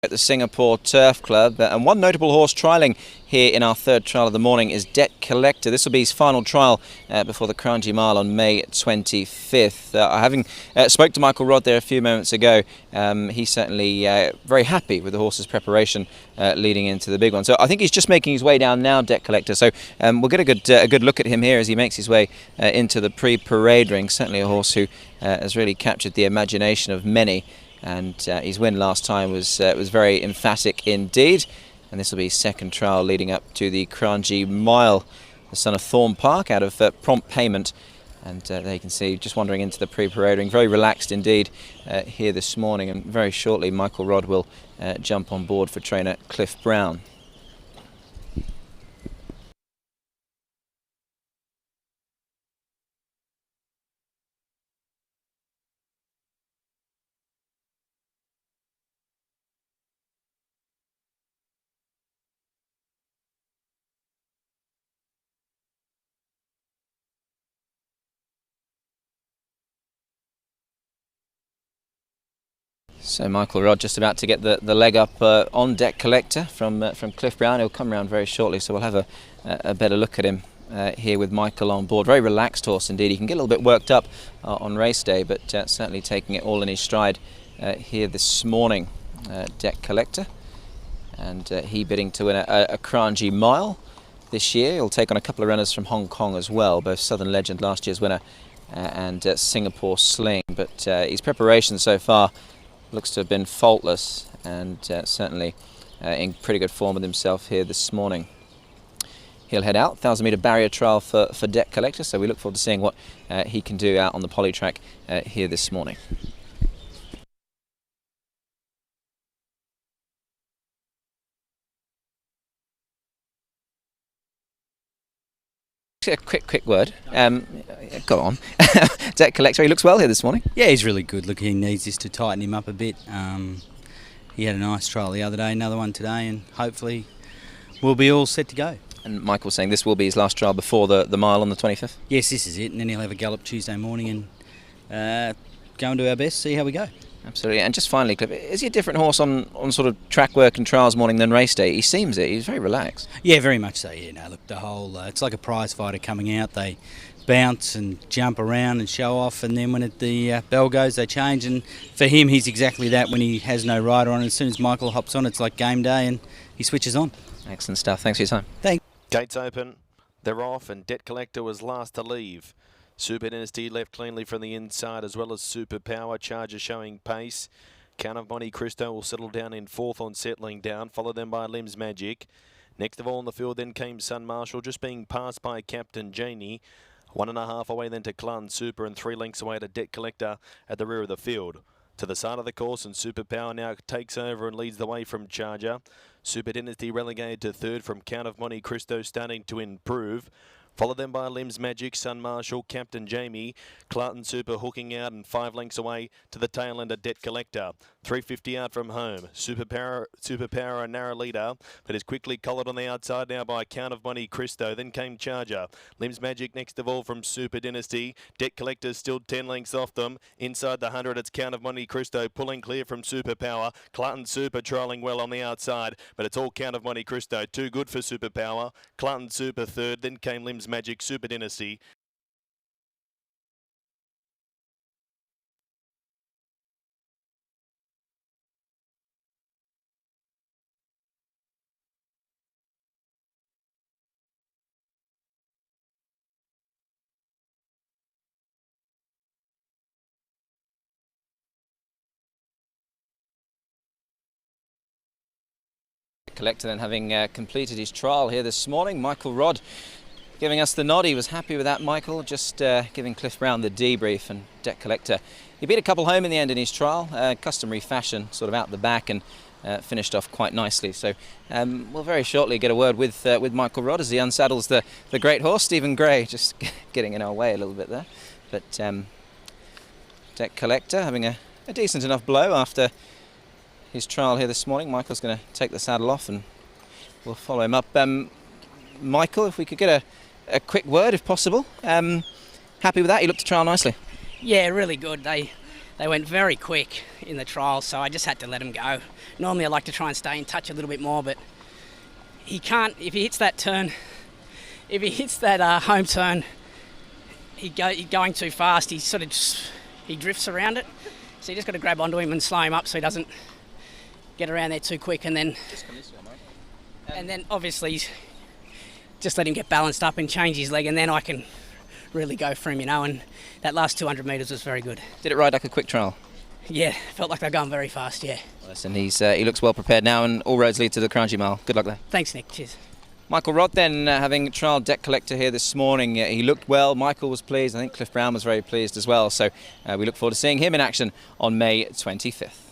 At the Singapore Turf Club, and one notable horse trialling here in our third trial of the morning is Debt Collector. This will be his final trial before the Kranji Mile on May 25th. Having spoke to Michael Rodd there a few moments ago, he's certainly very happy with the horse's preparation leading into the big one. So I think he's just making his way down now, Debt Collector. So we'll get a good look at him here as he makes his way into the pre-parade ring. Certainly a horse who has really captured the imagination of many. And his win last time was very emphatic indeed, and this will be his second trial leading up to the Kranji Mile, the son of Thorne Park, out of prompt payment. And there you can see, just wandering into the pre-parade ring, very relaxed indeed here this morning, and very shortly Michael Rodd will jump on board for trainer Cliff Brown. So Michael Rodd just about to get the leg up on Debt Collector from Cliff Brown. He'll come around very shortly, so we'll have a better look at him here with Michael on board. Very relaxed horse indeed. He can get a little bit worked up on race day, but certainly taking it all in his stride here this morning. Debt Collector, and he bidding to win a Kranji Mile this year. He'll take on a couple of runners from Hong Kong as well, both Southern Legend, last year's winner, and Singapore Sling. But his preparation so far looks to have been faultless, and certainly in pretty good form with himself here this morning. He'll head out, 1,000-metre barrier trial for Debt Collector, so we look forward to seeing what he can do out on the poly track here this morning. A quick word. Go on. Debt Collector, he looks well here this morning. Yeah, he's really good. Look, he needs this to tighten him up a bit. He had a nice trial the other day, another one today, and hopefully we'll be all set to go. And Michael's saying this will be his last trial before the mile on the 25th? Yes, this is it, and then he'll have a gallop Tuesday morning and go and do our best, see how we go. Absolutely. And just finally, Cliff, is he a different horse on sort of track work and trials morning than race day? He seems it. He's very relaxed. Yeah, very much so. Yeah, no, look, the whole it's like a prize fighter coming out. They bounce and jump around and show off, and then when the bell goes, they change. And for him, he's exactly that. When he has no rider on, as soon as Michael hops on, it's like game day, and he switches on. Excellent stuff. Thanks for your time. Thanks. Gates open, they're off, and Debt Collector was last to leave. Super Dynasty left cleanly from the inside, as well as Super Power. Charger showing pace. Count of Monte Cristo will settle down in fourth on settling down, followed then by Lim's Magic. Next of all in the field then came Sun Marshall, just being passed by Captain Janie. 1.5 away then to Clun Super, and 3 lengths away to Debt Collector at the rear of the field. To the side of the course, and Super Power now takes over and leads the way from Charger. Super Dynasty relegated to third from Count of Monte Cristo, starting to improve. Followed then by Lim's Magic, Sun Marshall, Captain Jamie, Clarton Super hooking out, and 5 lengths away to the tail end of Debt Collector. 350 out from home. Super Power a narrow leader, but is quickly collared on the outside now by Count of Monte Cristo. Then came Charger. Lim's Magic next of all from Super Dynasty. Debt Collector still 10 lengths off them. Inside the 100, it's Count of Monte Cristo pulling clear from Super Power. Clarton Super trailing well on the outside, but it's all Count of Monte Cristo. Too good for Super Power. Clarton Super third, then came Lim's Magic, Super Dynasty. Collector then having completed his trial here this morning. Michael Rodd giving us the nod. He was happy with that, Michael, just giving Cliff Brown the debrief. And Debt Collector, he beat a couple home in the end in his trial, customary fashion, sort of out the back, and finished off quite nicely. So we'll very shortly get a word with Michael Rodd as he unsaddles the great horse. Stephen Gray just getting in our way a little bit there. But Debt Collector having a decent enough blow after his trial here this morning. Michael's going to take the saddle off and we'll follow him up. Michael, if we could get a quick word if possible. Happy with that? He looked to trial nicely. Yeah, really good. they went very quick in the trial, so I just had to let him go. Normally I like to try and stay in touch a little bit more, but he can't. If he hits that turn, if he hits that home turn, he's going too fast. He sort of he drifts around it, so you just got to grab onto him and slow him up so he doesn't get around there too quick, and then obviously just let him get balanced up and change his leg, and then I can really go for him, and that last 200 metres was very good. Did it ride like a quick trial? Yeah, felt like they're going very fast, yeah. Listen, he looks well prepared now, and all roads lead to the Kranji Mile. Good luck there. Thanks, Nick. Cheers. Michael Rodd then having trialled Debt Collector here this morning. He looked well. Michael was pleased. I think Cliff Brown was very pleased as well. So we look forward to seeing him in action on May 25th.